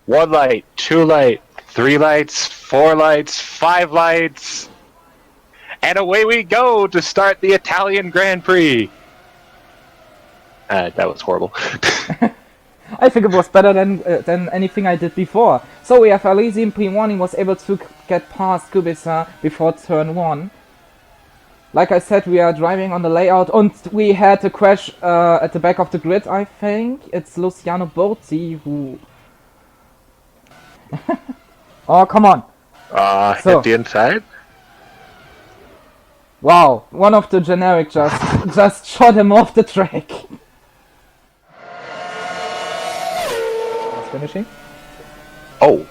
1 light, 2 light, 3 lights, 4 lights, 5 lights, and away we go to start the Italian Grand Prix. That was horrible. I think it was better than anything I did before. So we have Alesi in P1, he was able to get past Kubica before turn 1. Like I said, we are driving on the layout, and we had a crash at the back of the grid, I think. It's Luciano Borzi who... Oh, come on! Hit the inside? Wow, one of the generic just shot him off the track. Finishing. Oh.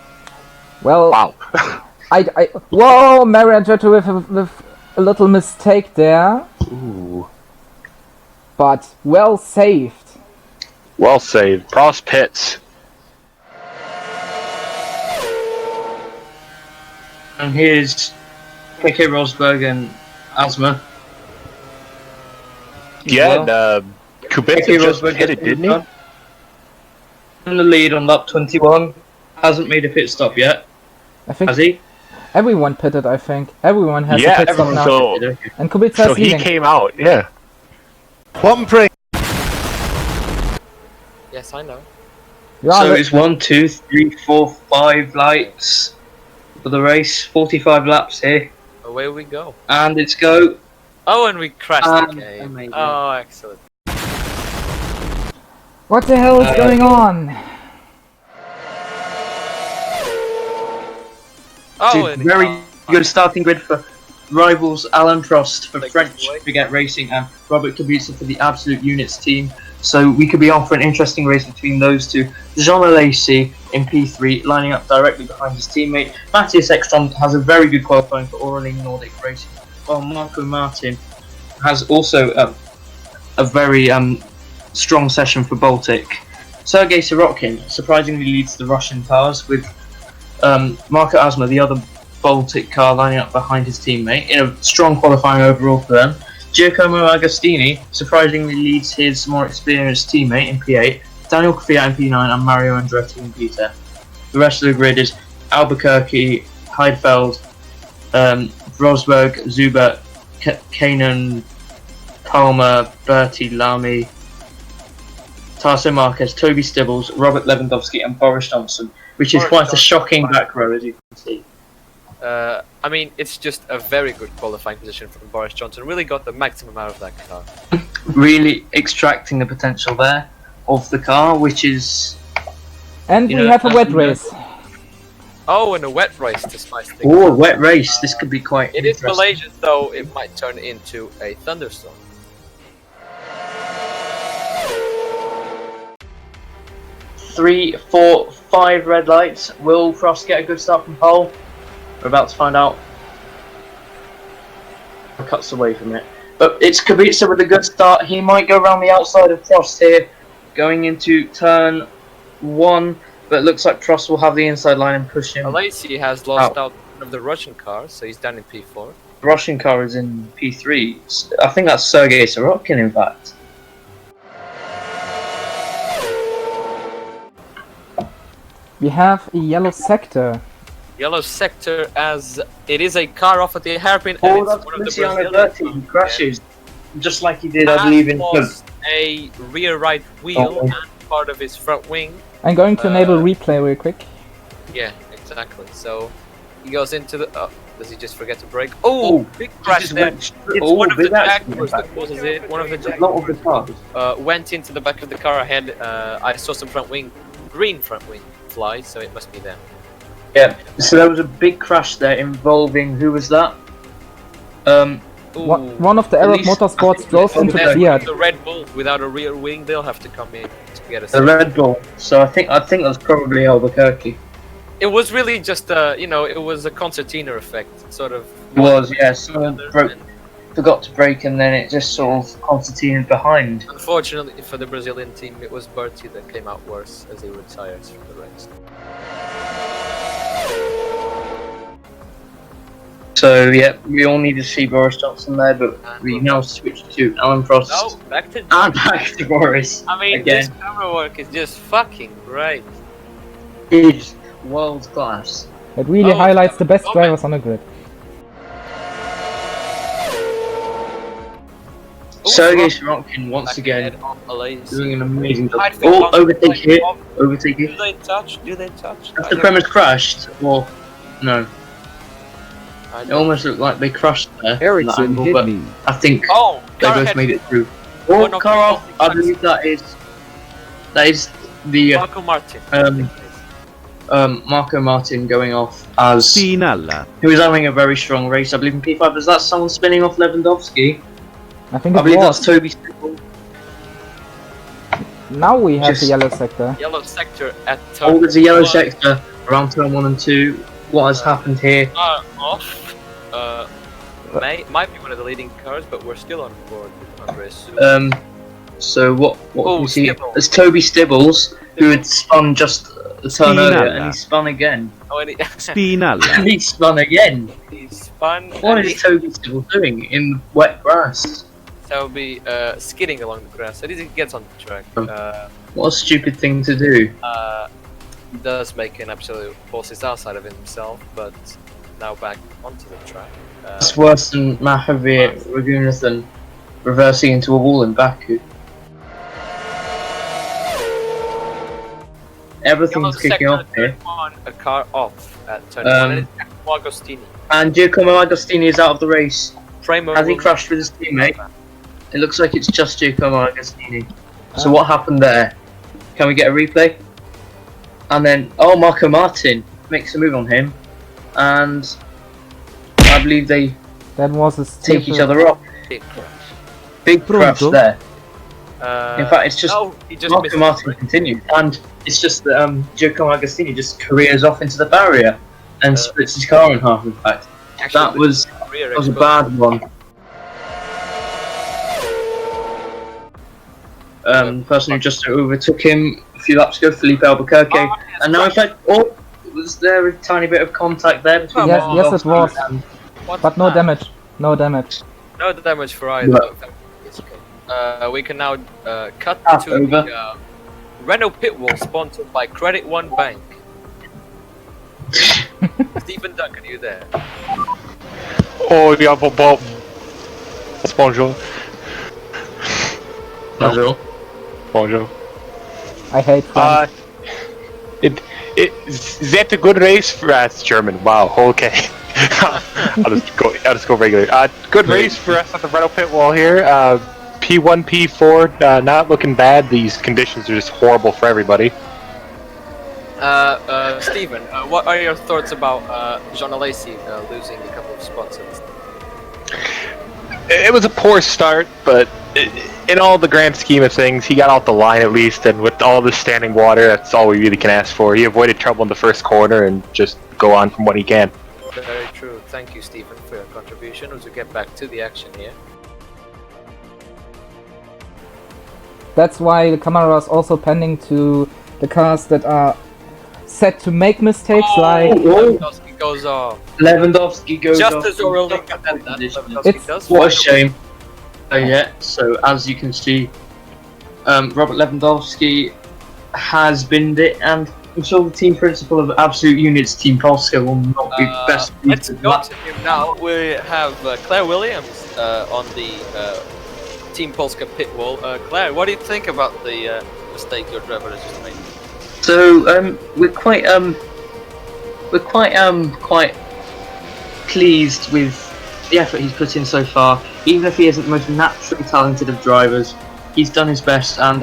Well. Wow. Whoa, Mariagetta with a little mistake there. Ooh. But well saved. Well saved. Prost pits. And here's KK Rosberg and Asma. Yeah, and Kubica just hit it, didn't he? In the lead on lap 21. Hasn't made a pit stop yet. I think. Has he? Everyone pitted, I think. Everyone has a pit stop now. So, and Kubica so is leading. he came out, yeah. Yes, I know. So it's 1, 2, 3, 4, 5 lights for the race. 45 laps here. Away we go. And it's go. Oh, and we crashed the game. amazing. Oh, excellent. What the hell is going on? Oh, and very good starting grid for rivals Alan Prost for Like French what? Baguette Racing and Robert Kubica for the Absolute Units team. So we could be on for an interesting race between those two. Jean Alesi in P3 lining up directly behind his teammate. Matthias Ekstrom has a very good qualifying for Orling Nordic Racing, while Marco Martin has also a very strong session for Baltic. Sergei Sorokin surprisingly leads the Russian cars with Marco Asma, the other Baltic car, lining up behind his teammate in a strong qualifying overall for them. Giacomo Agostini surprisingly leads his more experienced teammate in P8, Daniel Kvyat in P9 and Mario Andretti in P10. The rest of the grid is Albuquerque, Heidfeld, Rosberg, Zuber, Kanan, Palmer, Bertie, Lamy, Tarso Marquez, Toby Stibbles, Robert Lewandowski and Boris Johnson, which is quite a shocking back row, as you can see. I mean, it's just a very good qualifying position from Boris Johnson. Really got the maximum out of that car. Really extracting the potential there of the car, which is... And we have a wet race. Oh, and a wet race to spice things Oh, a up. wet race. This could be quite It is interesting. Malaysia, though it might turn into a thunderstorm. Three, four, 5 red lights. Will Frost get a good start from pole? We're about to find out. Cuts away from it. But it's Kubica with a good start. He might go around the outside of Frost here, going into turn 1. But it looks like Frost will have the inside line and push him. Alesi has lost out one of the Russian cars, so he's down in P4. The Russian car is in P3. I think that's Sergei Sorokin, in fact. We have a yellow sector. Yellow sector, as it is a car off at the hairpin, and Oh, it's that's one of the Luciano Brazilian Berti. He cars. crashes. Just like he did, That I believe, in was a rear right wheel Oh. and part of his front wing. I'm going to enable replay real quick. Yeah, exactly. So he goes into the. Does he just forget to brake? Oh, big crash there. It's one of the Jaguars that causes it. One of the A lot of the Jaguars cars. went into the back of the car ahead. I saw some green front wing fly, so it must be them. Yeah, so there was a big crash there involving, who was that? One of the Arab Police- Motorsports drove into the Then Fiat. the Red Bull without a rear wing, they'll have to come in to get us. The Red Bull. So I think that's probably Albuquerque. It was really just it was a concertina effect, sort of. It was, yeah. Someone forgot to brake and then it just sort of concertinaed behind. Unfortunately for the Brazilian team, it was Berti that came out worse as he retires from the race. So yeah, we all need to see Boris Johnson there, but we now switch to Alan Prost Oh, back to. and back to Boris. I mean, again. this camera work is just fucking great. is world class. It really Oh, highlights the best comment. drivers on the grid. Sergei Sorokin once again Doing doing an amazing job. I think Oh, once overtake they here. off- Overtake Do here. they touch? Do they touch? Has the premise crashed? Or no? It almost looked like they crushed there. from that angle, but I think Oh, they car both had made it through. Oh, one of car the off. I most believe that is the Marco Martin. Marco Martin going off as Sinalla. he was having a very strong race. I believe in P5. Is that someone spinning off Lewandowski? I think I it believe that's was. Toby Stibble. Now we have the Just- yellow sector. Yellow sector at turn Oh, there's a yellow one. sector around turn 1 and 2. What has happened here? Off. Might be one of the leading cars, but we're still on board with Andres. So what Oh, can we see? Stibble. There's Toby Stibbles, who had spun just a turn earlier, and he spun again. Oh, and And Spinalla. he spun again. he's fun. What and is Toby Stibble doing in wet grass? So be skidding along the grass. At least he gets on the track. What a stupid thing to do. He does make an absolute horse's ass out of himself, but now back onto the track. It's worse than Mahavir Raghunathan reversing into a wall in Baku. Yellow Everything's kicking sector off at here. turn one, a car off at turn Um, one, and it's Giacomo Agostini. And Giacomo Agostini is out of the race. Primo Has he will- crashed with his teammate? It looks like it's just Giacomo Agostini. So what happened there? Can we get a replay? And then, oh, Marco Martin makes a move on him. And I believe they That was a take each stupid- other off. Big crash. Big crash Pronto? there. In fact, it's just no, he just Marco missed Martin the continues. And it's just that Giacomo Agostini just careers off into the barrier and splits his car in half, in fact. Actually, That was rear a exposure. bad one. The person who just overtook him a few laps ago, Felipe Albuquerque. Oh, yes, And now, in fact, was there a tiny bit of contact there between Yes, Lewandowski yes, it was. and What's But no that? damage. No damage. No damage for either. Yeah. It's okay. We can now cut Half to over. the Renault pit wall sponsored by Credit One Bank. Stephen Duncan, are you there? Oh, yeah, Bob. Bonjour. Bonjour. Bonjour. I hate fun. Is that a good race for us? German. Wow. Okay. I'll just go regular. Good race for us at the Renault pit wall here. P1, P4, not looking bad. These conditions are just horrible for everybody. Stephen, what are your thoughts about Jean Alesi losing a couple of spots? It was a poor start, but in all the grand scheme of things, he got off the line at least, and with all the standing water, that's all we really can ask for. He avoided trouble in the first corner and just go on from what he can. Very true. Thank you, Stephen, for your contribution. As we get back to the action here. That's why the camera is also pending to the cars that are set to make mistakes, like Lewandowski goes off. Lewandowski goes Just off as in Aurelio top said that, position. Lewandowski It's- does. What a shame. So as you can see, Robert Lewandowski has binned it, and I'm sure the team principal of Absolute Units, Team Polska, will not be best Let's pleased with go that. to him now. We have Claire Williams on the Team Polska pit wall. Claire, what do you think about the mistake your driver has just made? So we're quite pleased with the effort he's put in so far. Even if he isn't the most naturally talented of drivers, he's done his best, and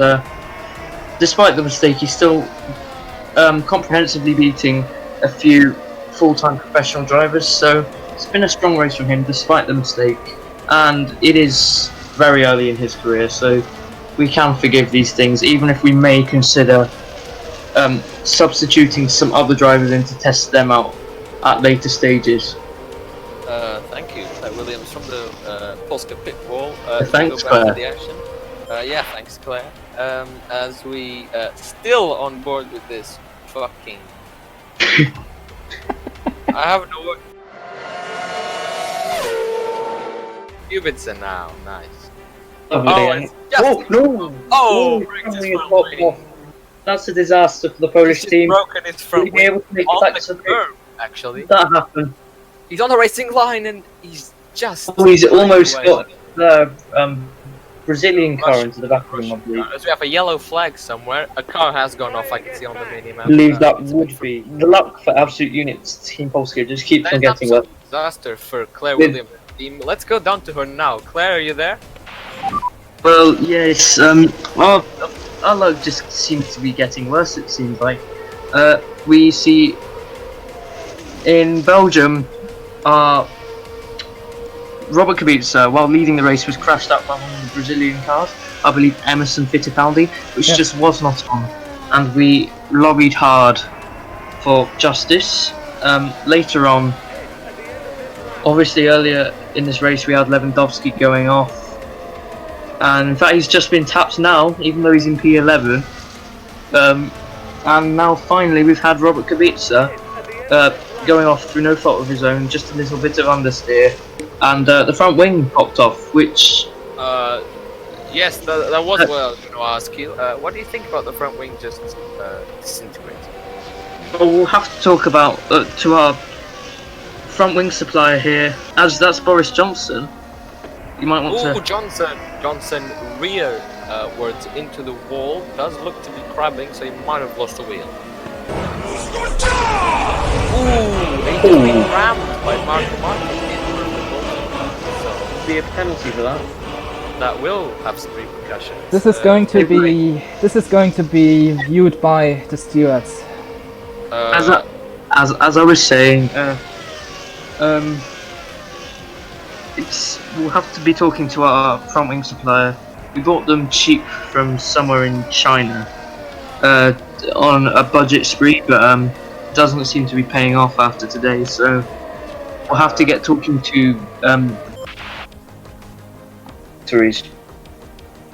despite the mistake, he's still comprehensively beating a few full-time professional drivers. So it's been a strong race from him despite the mistake, and it is very early in his career, so we can forgive these things, even if we may consider substituting some other drivers in to test them out at later stages. Thank you, Claire Williams from the Polska pit wall. Thanks, go back to Claire. the action. Yeah, thanks, Claire. As we still on board with this fucking. I have no word. Cubitson now, nice. Lovely. Oh, it's just. Oh no! Oh, coming in Briggs top is off. That's a disaster for the Polish He's team. broken his Will front he be wing able to make on back the to curve, actually. that happen? He's on the racing line and he's just... Oh, he's almost away. got the Brazilian car Russian- into the back of him, I Russian believe. car. As we have a yellow flag somewhere. A car has gone off, I can see on the mini-map. I believe that It's a would bit be the luck for Absolute Units Team Polska just keeps That on is getting worse. absolute disaster for Claire With- Williams' team. Let's go down to her now. Claire, are you there? Well, yes, our luck just seems to be getting worse, it seems like. We see in Belgium, Robert Kubica, while leading the race, was crashed out by one of the Brazilian cars, I believe Emerson Fittipaldi, which just was not on. And we lobbied hard for justice. Later on, obviously earlier in this race, we had Lewandowski going off. And in fact, he's just been tapped now, even though he's in P11. And now finally, we've had Robert Kubica going off through no fault of his own, just a little bit of understeer, and the front wing popped off, which... Yes, that was what I was going to ask you. What do you think about the front wing just disintegrating? Well, we'll have to talk about to our front wing supplier here, as that's Boris Johnson. You might want Ooh, to... Johnson rearwards into the wall. Does look to be crabbing, so he might have lost the wheel. Ooh, he just been rammed by Mark Martin. be a penalty for that. That will have some repercussions. This is going to be viewed by the stewards. As I was saying, we'll have to be talking to our front wing supplier. We bought them cheap from somewhere in China, on a budget spree, but doesn't seem to be paying off after today. So we'll have to get talking to Therese.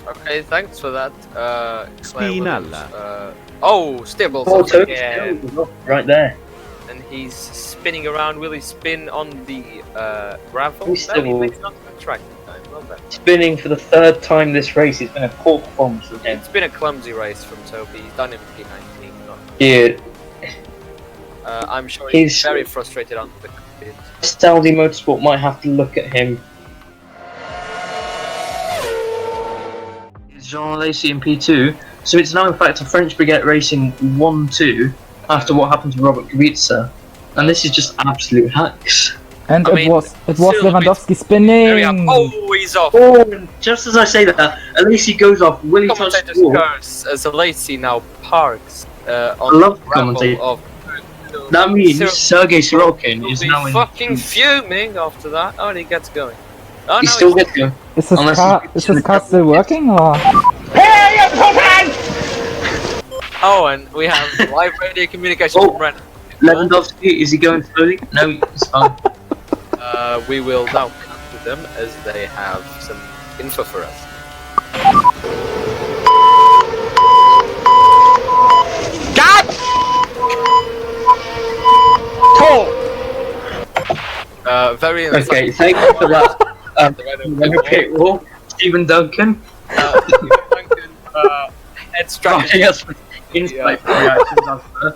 Okay, thanks for that. Claire Spinalla. Williams. Oh, Stibbles Oh, once again. right there. And he's spinning around. Will he spin on the gravel? He's No, he still- makes it onto the track. Well done. Spinning for the third time this race. It's been a poor performance from him. It's been a clumsy race from Toby. He's done it in P19. Not, Yeah, I'm sure he's He's- very frustrated on the pit. Saudi Motorsport might have to look at him. Jean Lacy in P2, so it's now in fact a French Brigade Racing 1-2 after what happened to Robert Kubica, and this is just absolute hacks. And I it mean, was still a bit- Lewandowski There we are. spinning. Oh, he's off. Oh, and just as I say that, Lacy goes off, will he touch Commentator's the wall? curse as Lacy now parks I on love the the commentator. gravel of... That means Sir- Sergei Sorokin He'll is be now in. fucking fuming after that. Oh, and he gets going. Oh, He no, still he's- gets going. Is his Unless car still working or? Oh, and we have live radio communication Oh. from Ren. Lewandowski, is he going slowly? No, he's fine. We will now come to them as they have some info for us. Very Okay, thank you for that. The Red Oak Okay, well, Stephen Duncan. Stephen Duncan, head strategy. Yes, insight for reactions after.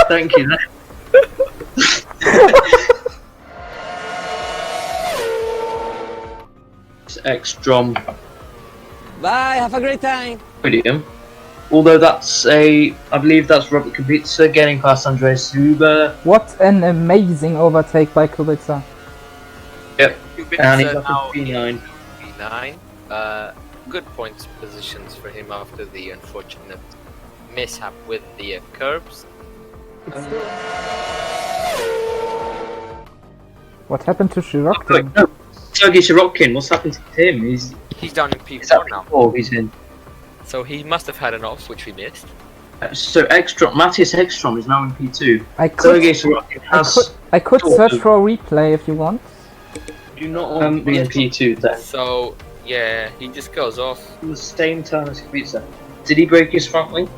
Thank you. X-Drom Bye, have a great time. podium. Although that's I believe that's Robert Kubica getting past Andreas Huber. What an amazing overtake by Kubica. Yep, and he's Kubica up now to P9. P9. Good points positions for him after the unfortunate mishap with the curbs. What happened to Wait, Shiroktin? no, Sergei Sorokin, what's happened to him? He's He's down in is that P4 now, P4 he's in. so he must have had an off, which we missed. So Ekstrom, Matthias Ekstrom is now in P2. I Sergei could, Sorokin has I could sort search of- for a replay if you want. do not be in P2 then. So yeah, he just goes off. The same turn as Kubica. Did he break his front wing?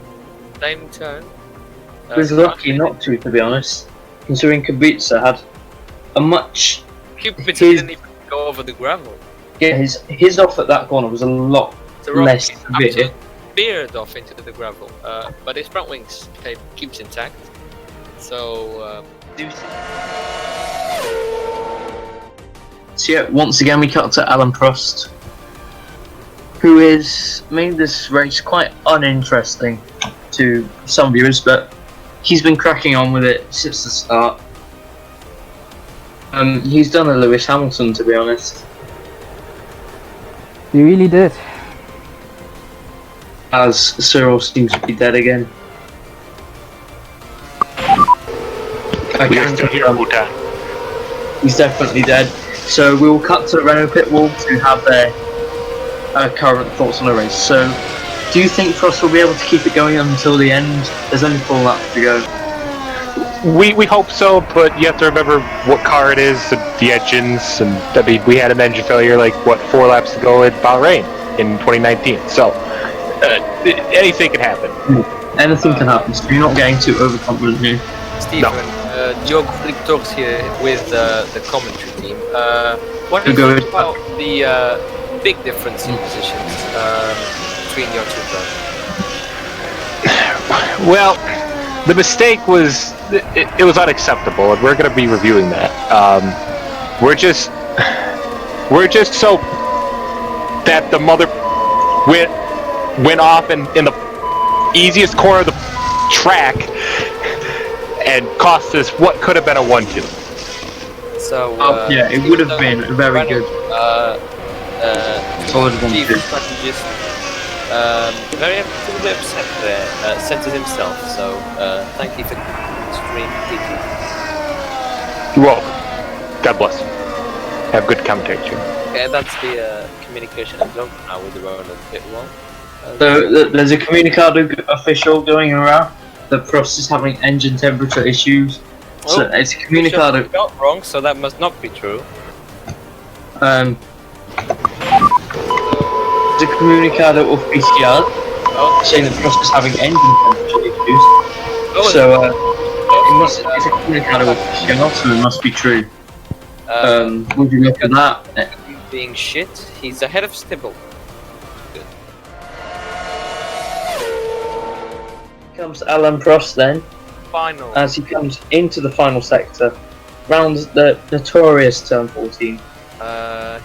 Same turn. He was lucky not to be honest, considering Kubica had a much. Kubica his- didn't even go over the gravel. Yeah, his off at that corner was a lot So Rob less is severe. veered off into the gravel, but his front wings keeps intact. So. So yeah, once again we cut to Alan Prost, who has made this race quite uninteresting to some viewers, but he's been cracking on with it since the start. He's done a Lewis Hamilton, to be honest. We really did. As Cyril seems to be dead again. We are still here, Bhutan. He's definitely dead. So we will cut to the Renault pit wall to have their current thoughts on the race. So, do you think Frost will be able to keep it going until the end? There's only 4 laps to go. We hope so, but you have to remember what car it is, the engines, and I mean, we had an engine failure 4 laps ago at Bahrain in 2019. So anything can happen. Anything can happen. So you're not getting too overconfident here. Stephen, Diogo talks here with the commentary team. What do you think about the big difference in positions between your two drivers? Well, the mistake was it was unacceptable, and we're going to be reviewing that. We're just so that the mother went off in the easiest corner of the track and cost us what could have been a 1-2. So yeah, it would have been very good. Solid chief strategist, very upset there, centered himself. So thank you for extreme teaching. You're welcome. God bless. Have good commentary. Yeah, that's the communication I'm talking now with the road of the pit wall. So there's a communicado official going around that Prost is having engine temperature issues. So it's a communicado. Not wrong, so that must not be true. There's a comunicado oficial saying that Prost is having engine temperature issues. So it's a comunicado oficial, so it must be true. Would you look at that? Being shit, he's ahead of Stibble. Good. Comes Alan Prost then, Final. as he comes into the final sector, round the notorious turn 14.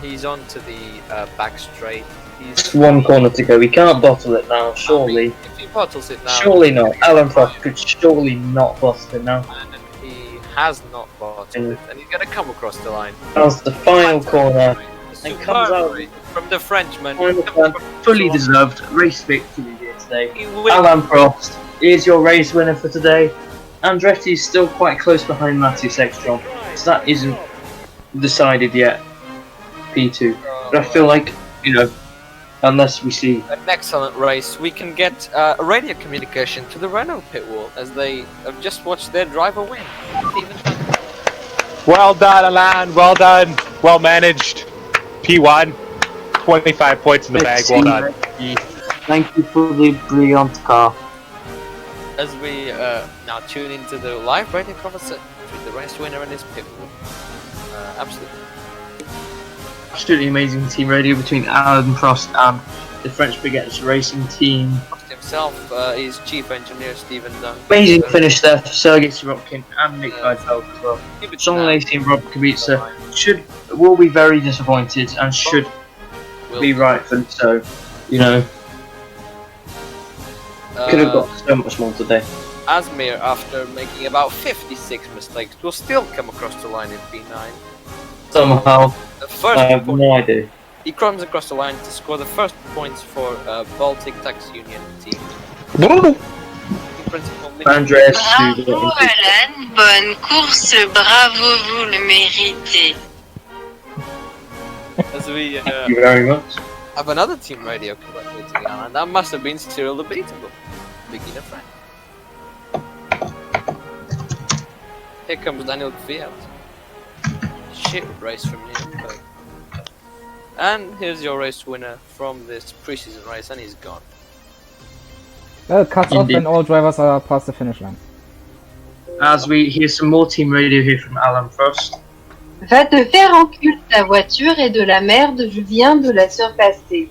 He's on to the back straight. He's Just 1 corner to go. He can't bottle it now, surely. I mean, if he bottles it now, Surely not. Alan Prost could surely not bottle it now. and he has not bottled it, and he's gonna come across the line. That's the final corner. And comes out from the Frenchman. Final turn, fully deserved race victory here today. He wins. Alan Prost is your race winner for today. Andretti is still quite close behind Matthias Ekstrom, so that isn't decided yet. P2. But I feel like, unless we see An excellent race. We can get a radio communication to the Renault pit wall as they have just watched their driver win. Well done, Alan. Well done. Well managed. P1. 25 points in the bag. Well done. Thank you for the brilliant car. As we now tune into the live radio conversation with the race winner and his pit wall. Absolutely amazing team radio between Alan Prost and the French Baguettes racing team. Himself, his chief engineer Stephen Dunn. Amazing finish there for Sergei Sirotkin and Nick Heidfeld as well. John Lacey and Rob Kubica will be very disappointed and should be rightfully so. Could have got so much more today. Asmir, after making about 56 mistakes, will still come across the line in P9. Somehow, The first I have no idea. he comes across the line to score the first points for Baltic Tax Union team. In principle, Andreas, Bravo Alan, bonne course, bravo, vous le méritez. as we thank you very much. have another team radio congratulating Alan. That must have been Cyril the Beatable, beginner friend. Here comes Daniel Fiat. Shit race from Nuremberg. And here's your race winner from this preseason race, and he's gone. Well, it cuts off Indeed. when all drivers are past the finish line. As we hear some more team radio here from Alan Prost. Va te faire enculer, ta voiture est de la merde, je viens de la surpasser.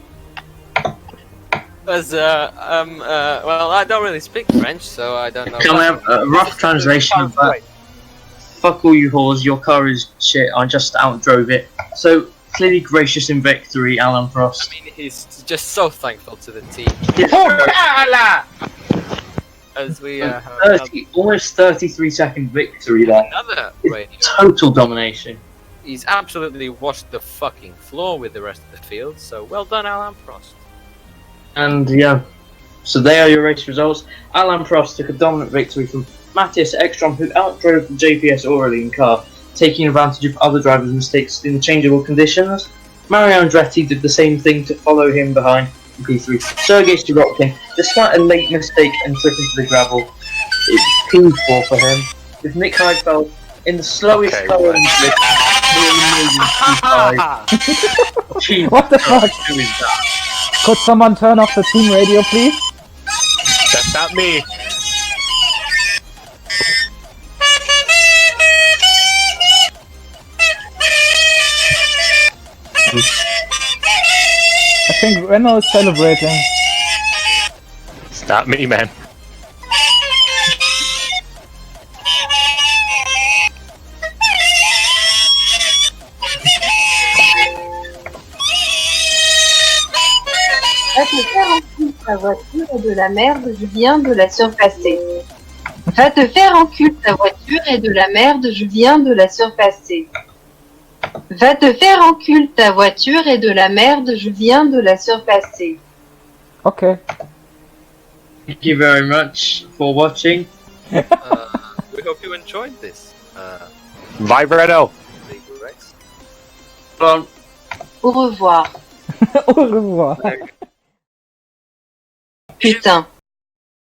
Well, I don't really speak French, so I don't know. Can I have a rough translation of that? Fuck all you whores, your car is shit, I just outdrove it. So, clearly gracious in victory, Alan Frost. I mean, he's just so thankful to the team. As we have 30, almost 33-second victory there. another It's radio. total domination. He's absolutely washed the fucking floor with the rest of the field, so well done, Alan Frost. And yeah, so there are your race results. Alan Prost took a dominant victory from Matthias Ekstrom, who outdrove the JPS Aurelian car, taking advantage of other drivers' mistakes in the changeable conditions. Mario Andretti did the same thing to follow him behind in P3. Sergei Sirotkin, despite a late mistake and trip into the gravel, it's P4 for him, with Nick Heidfeld in the slowest car in the P5. What the fuck? Who is that? Could someone turn off the team radio, please? That's not me. I think Renault is celebrating. It's not me, man. Va te faire enculer, ta voiture est de la merde, je viens de la surpasser. Va te faire enculer, ta voiture est de la merde, je viens de la surpasser. Va te faire enculer, ta voiture est de la merde, je viens de la surpasser. Okay. Thank you very much for watching. We hope you enjoyed this. Vive Renault. Legal race. Well, Au revoir. Au revoir. Putain.